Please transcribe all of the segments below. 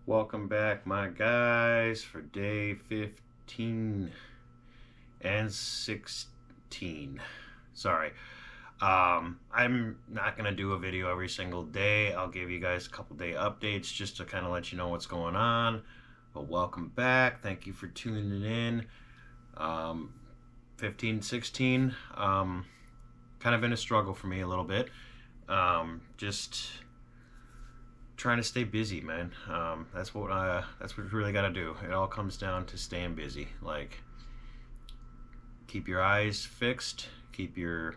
Welcome back, my guys, for day 15 and 16. Sorry. I'm not going to do a video every single day. I'll give you guys a couple day updates just to kind of let you know what's going on. But welcome back. Thank you for tuning in. 15, 16. Kind of been a struggle for me a little bit. Just trying to stay busy, man. That's what you really got to do. It all comes down to staying busy. Like, keep your eyes fixed, keep your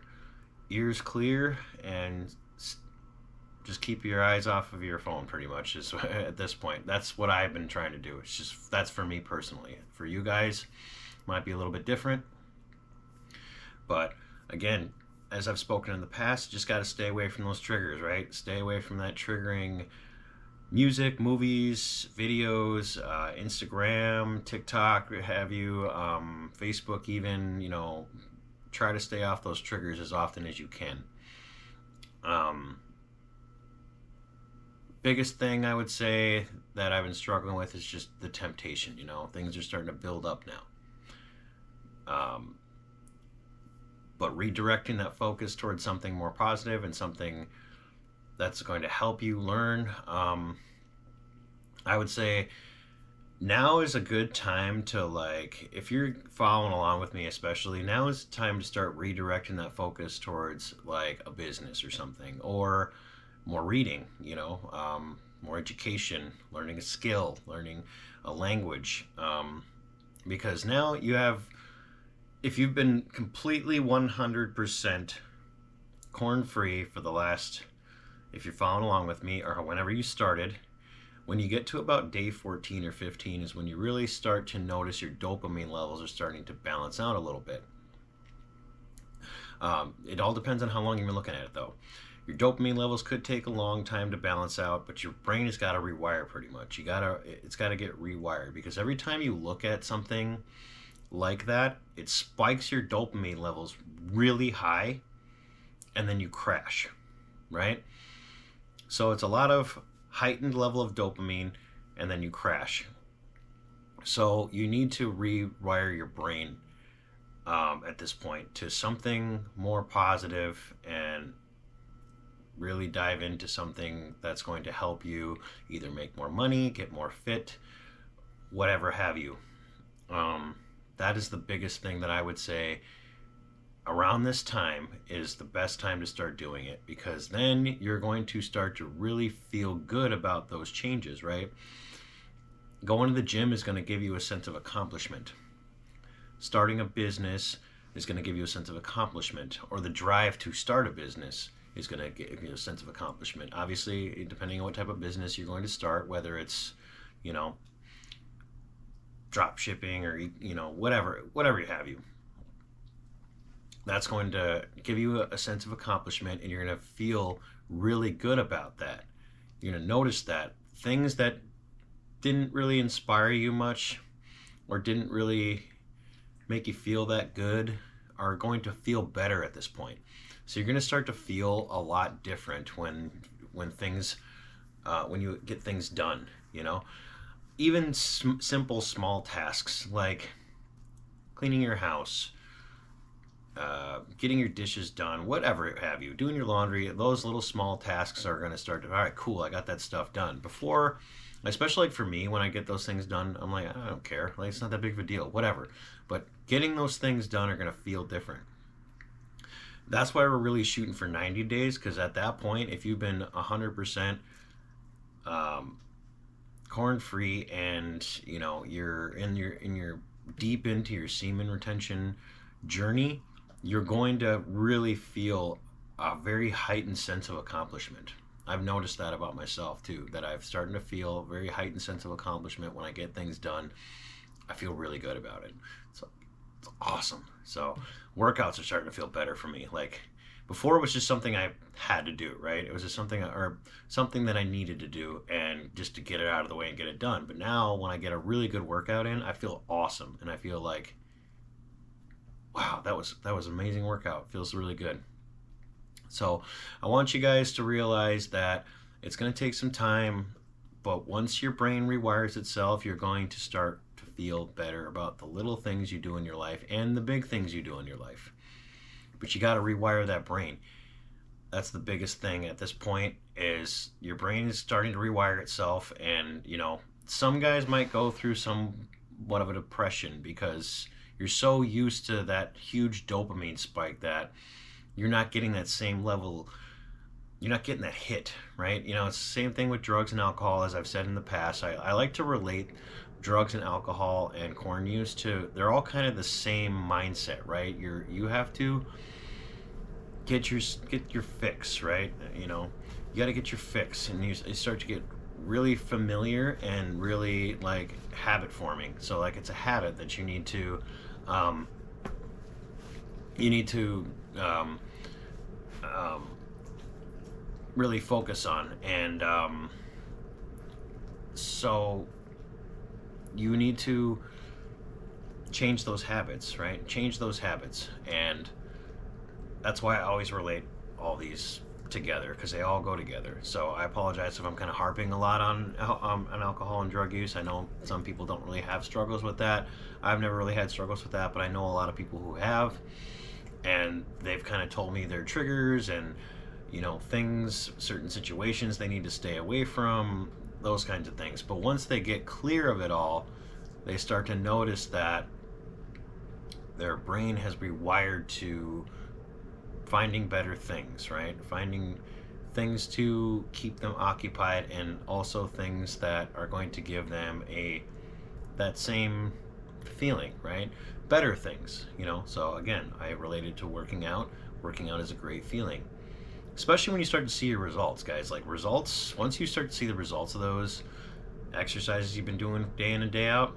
ears clear, and just keep your eyes off of your phone. Pretty much is at this point. That's what I've been trying to do. It's just that's for me personally. For you guys, might be a little bit different. But again, as I've spoken in the past, just got to stay away from those triggers, right? Stay away from that triggering music, movies, videos, Instagram, TikTok, what have you, Facebook even, try to stay off those triggers as often as you can. Biggest thing I would say that I've been struggling with is just the temptation, things are starting to build up now. But redirecting that focus towards something more positive and something that's going to help you learn. I would say now is a good time to, if you're following along with me, especially, now is the time to start redirecting that focus towards a business or something, or more reading, more education, learning a skill, learning a language. Because now you have, if you've been completely 100% corn free for the last, if you're following along with me, or whenever you started, when you get to about day 14 or 15 is when you really start to notice your dopamine levels are starting to balance out a little bit. It all depends on how long you've been looking at it, though. Your dopamine levels could take a long time to balance out, but your brain has got to rewire pretty much. It's got to get rewired, because every time you look at something like that, it spikes your dopamine levels really high, and then you crash, right? So it's a lot of heightened level of dopamine, and then you crash. So you need to rewire your brain at this point to something more positive, and really dive into something that's going to help you either make more money, get more fit, whatever have you. That is the biggest thing that I would say. Around this time is the best time to start doing it, because then you're going to start to really feel good about those changes, right? Going to the gym is going to give you a sense of accomplishment. Starting a business is going to give you a sense of accomplishment, or the drive to start a business is going to give you a sense of accomplishment. Obviously, depending on what type of business you're going to start, whether it's, drop shipping or, whatever you have you. That's going to give you a sense of accomplishment, and you're going to feel really good about that. You're going to notice that things that didn't really inspire you much, or didn't really make you feel that good, are going to feel better at this point. So you're going to start to feel a lot different when things, when you get things done, Even simple small tasks like cleaning your house, getting your dishes done, whatever have you, doing your laundry, those little small tasks are going to start to, all right, cool, I got that stuff done. Before, especially for me, when I get those things done, I'm like, I don't care, it's not that big of a deal, whatever. But getting those things done are going to feel different. That's why we're really shooting for 90 days, because at that point, if you've been 100% corn free, and you're in your deep into your semen retention journey, you're going to really feel a very heightened sense of accomplishment. I've noticed that about myself too, that I've started to feel a very heightened sense of accomplishment when I get things done. I feel really good about it. So it's awesome. So workouts are starting to feel better for me. Before, it was just something I had to do, right? It was just something that I needed to do, and just to get it out of the way and get it done. But now, when I get a really good workout in, I feel awesome, and I feel like, wow, that was an amazing workout. It feels really good. So I want you guys to realize that it's going to take some time But once your brain rewires itself, you're going to start to feel better about the little things you do in your life and the big things you do in your life. But you got to rewire that brain. That's the biggest thing at this point, is your brain is starting to rewire itself. And some guys might go through somewhat of a depression because you're so used to that huge dopamine spike that you're not getting that same level, you're not getting that hit, right? It's the same thing with drugs and alcohol. As I've said in the past, I like to relate drugs and alcohol and corn use to, they're all kind of the same mindset, right? You have to get your fix, right? You got to get your fix, and you start to get really familiar and really like habit forming. So like it's a habit that you need to um, um, really focus on. And so you need to change those habits, right? Change those habits. And that's why I always relate all these together, because they all go together. So I apologize if I'm kind of harping a lot on alcohol and drug use. I know some people don't really have struggles with that. I've never really had struggles with that, but I know a lot of people who have, and they've kind of told me their triggers and things, certain situations they need to stay away from, those kinds of things. But once they get clear of it all, they start to notice that their brain has rewired to finding better things, right? Finding things to keep them occupied, and also things that are going to give them that same feeling, right? Better things, So again, I related to working out. Working out is a great feeling, especially when you start to see your results, guys. Like results, once you start to see the results of those exercises you've been doing day in and day out,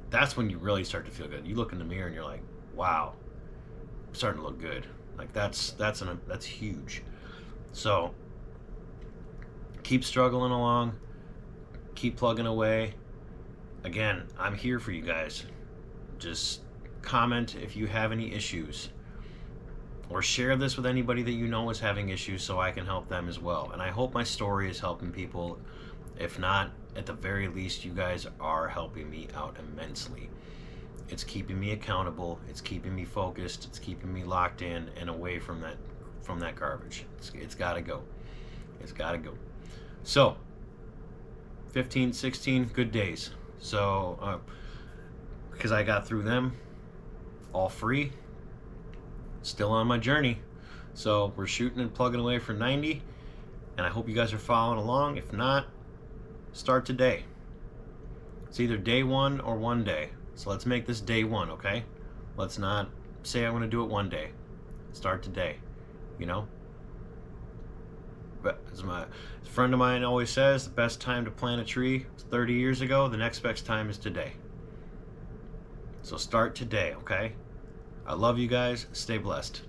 that's when you really start to feel good. You look in the mirror and you're like, wow, I'm starting to look good. Like that's huge. So keep struggling along, keep plugging away. Again, I'm here for you guys. Just comment if you have any issues, or share this with anybody that you know is having issues, so I can help them as well. And I hope my story is helping people. If not, at the very least, you guys are helping me out immensely. It's keeping me accountable. It's keeping me focused. It's keeping me locked in and away from that garbage. It's got to go. It's got to go. So 15, 16 good days. So because I got through them all free, still on my journey. So we're shooting and plugging away for 90, and I hope you guys are following along. If not, start today. It's either day one or one day. So let's make this day one, okay? Let's not say I'm going to do it one day. Start today, But as a friend of mine always says, the best time to plant a tree was 30 years ago. The next best time is today. So start today, okay? I love you guys. Stay blessed.